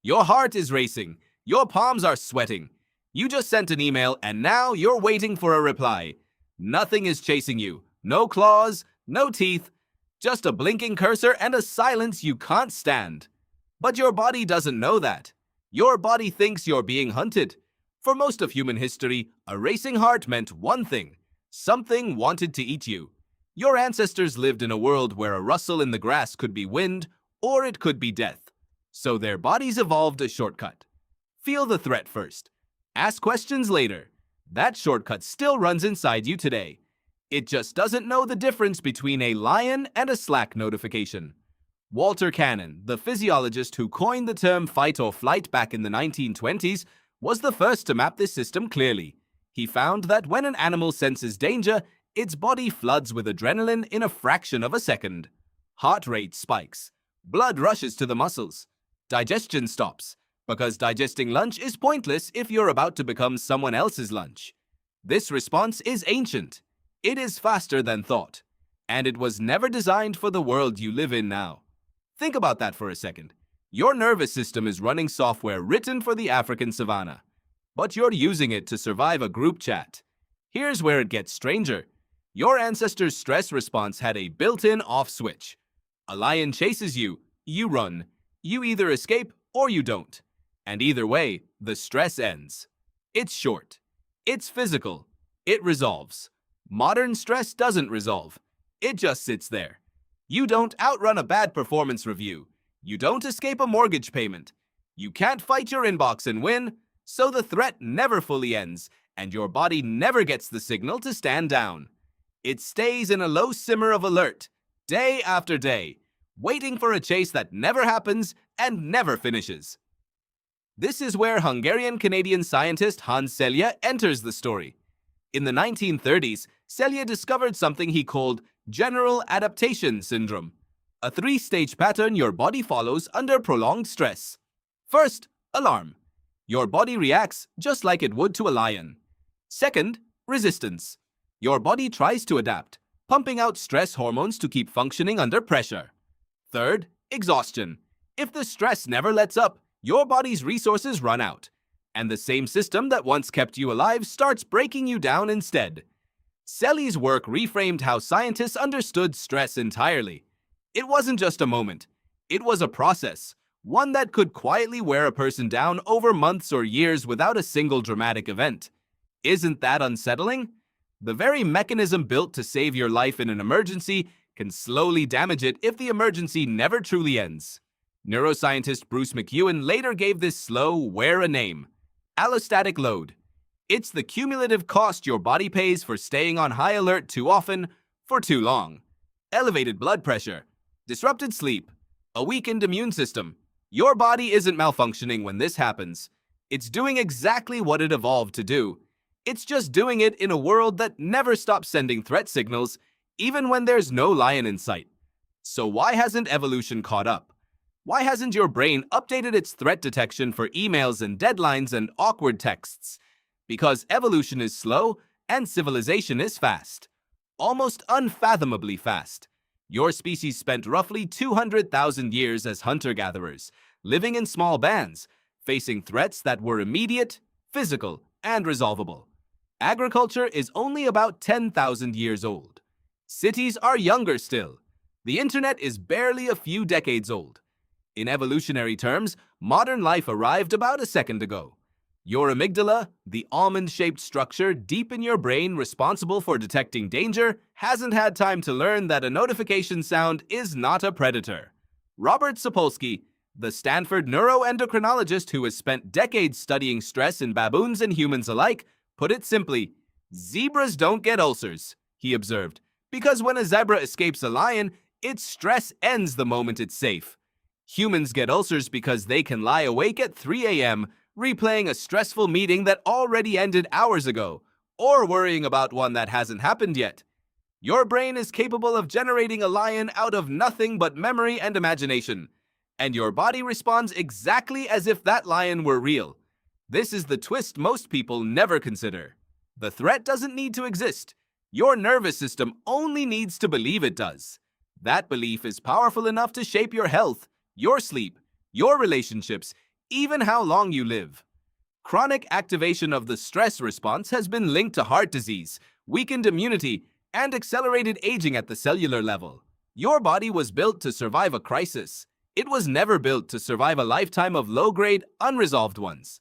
Your heart is racing. Your palms are sweating. You just sent an email and now you're waiting for a reply. Nothing is chasing you. No claws, no teeth, just a blinking cursor and a silence you can't stand. But your body doesn't know that. Your body thinks you're being hunted. For most of human history, a racing heart meant one thing. Something wanted to eat you. Your ancestors lived in a world where a rustle in the grass could be wind or it could be death. So their bodies evolved a shortcut. Feel the threat first. Ask questions later. That shortcut still runs inside you today. It just doesn't know the difference between a lion and a Slack notification. Walter Cannon, the physiologist who coined the term fight or flight back in the 1920s, was the first to map this system clearly. He found that when an animal senses danger, its body floods with adrenaline in a fraction of a second. Heart rate spikes. Blood rushes to the muscles. Digestion stops, because digesting lunch is pointless if you're about to become someone else's lunch. This response is ancient. It is faster than thought, and it was never designed for the world you live in now. Think about that for a second. Your nervous system is running software written for the African savanna, but you're using it to survive a group chat. Here's where it gets stranger. Your ancestors' stress response had a built-in off switch. A lion chases you, you run. You either escape or you don't. And either way, the stress ends. It's short. It's physical. It resolves. Modern stress doesn't resolve. It just sits there. You don't outrun a bad performance review. You don't escape a mortgage payment. You can't fight your inbox and win, so the threat never fully ends, and your body never gets the signal to stand down. It stays in a low simmer of alert, day after day, waiting for a chase that never happens and never finishes. This is where Hungarian-Canadian scientist Hans Selye enters the story. In the 1930s, Selye discovered something he called general adaptation syndrome, a three-stage pattern your body follows under prolonged stress. First, alarm. Your body reacts just like it would to a lion. Second, resistance. Your body tries to adapt, pumping out stress hormones to keep functioning under pressure. Third, exhaustion. If the stress never lets up, your body's resources run out, and the same system that once kept you alive starts breaking you down instead. Selye's work reframed how scientists understood stress entirely. It wasn't just a moment. It was a process, one that could quietly wear a person down over months or years without a single dramatic event. Isn't that unsettling? The very mechanism built to save your life in an emergency can slowly damage it if the emergency never truly ends. Neuroscientist Bruce McEwen later gave this slow wear a name: allostatic load. It's the cumulative cost your body pays for staying on high alert too often, for too long. Elevated blood pressure, disrupted sleep, a weakened immune system. Your body isn't malfunctioning when this happens. It's doing exactly what it evolved to do. It's just doing it in a world that never stops sending threat signals, even when there's no lion in sight. So why hasn't evolution caught up? Why hasn't your brain updated its threat detection for emails and deadlines and awkward texts? Because evolution is slow and civilization is fast. Almost unfathomably fast. Your species spent roughly 200,000 years as hunter-gatherers, living in small bands, facing threats that were immediate, physical, and resolvable. Agriculture is only about 10,000 years old. Cities are younger still. The internet is barely a few decades old. In evolutionary terms, modern life arrived about a second ago. Your amygdala, the almond-shaped structure deep in your brain responsible for detecting danger, hasn't had time to learn that a notification sound is not a predator. Robert Sapolsky, the Stanford neuroendocrinologist who has spent decades studying stress in baboons and humans alike, put it simply: zebras don't get ulcers, he observed, because when a zebra escapes a lion, its stress ends the moment it's safe. Humans get ulcers because they can lie awake at 3 a.m., replaying a stressful meeting that already ended hours ago, or worrying about one that hasn't happened yet. Your brain is capable of generating a lion out of nothing but memory and imagination, and your body responds exactly as if that lion were real. This is the twist most people never consider. The threat doesn't need to exist. Your nervous system only needs to believe it does. That belief is powerful enough to shape your health, your sleep, your relationships, even how long you live. Chronic activation of the stress response has been linked to heart disease, weakened immunity, and accelerated aging at the cellular level. Your body was built to survive a crisis. It was never built to survive a lifetime of low-grade, unresolved ones.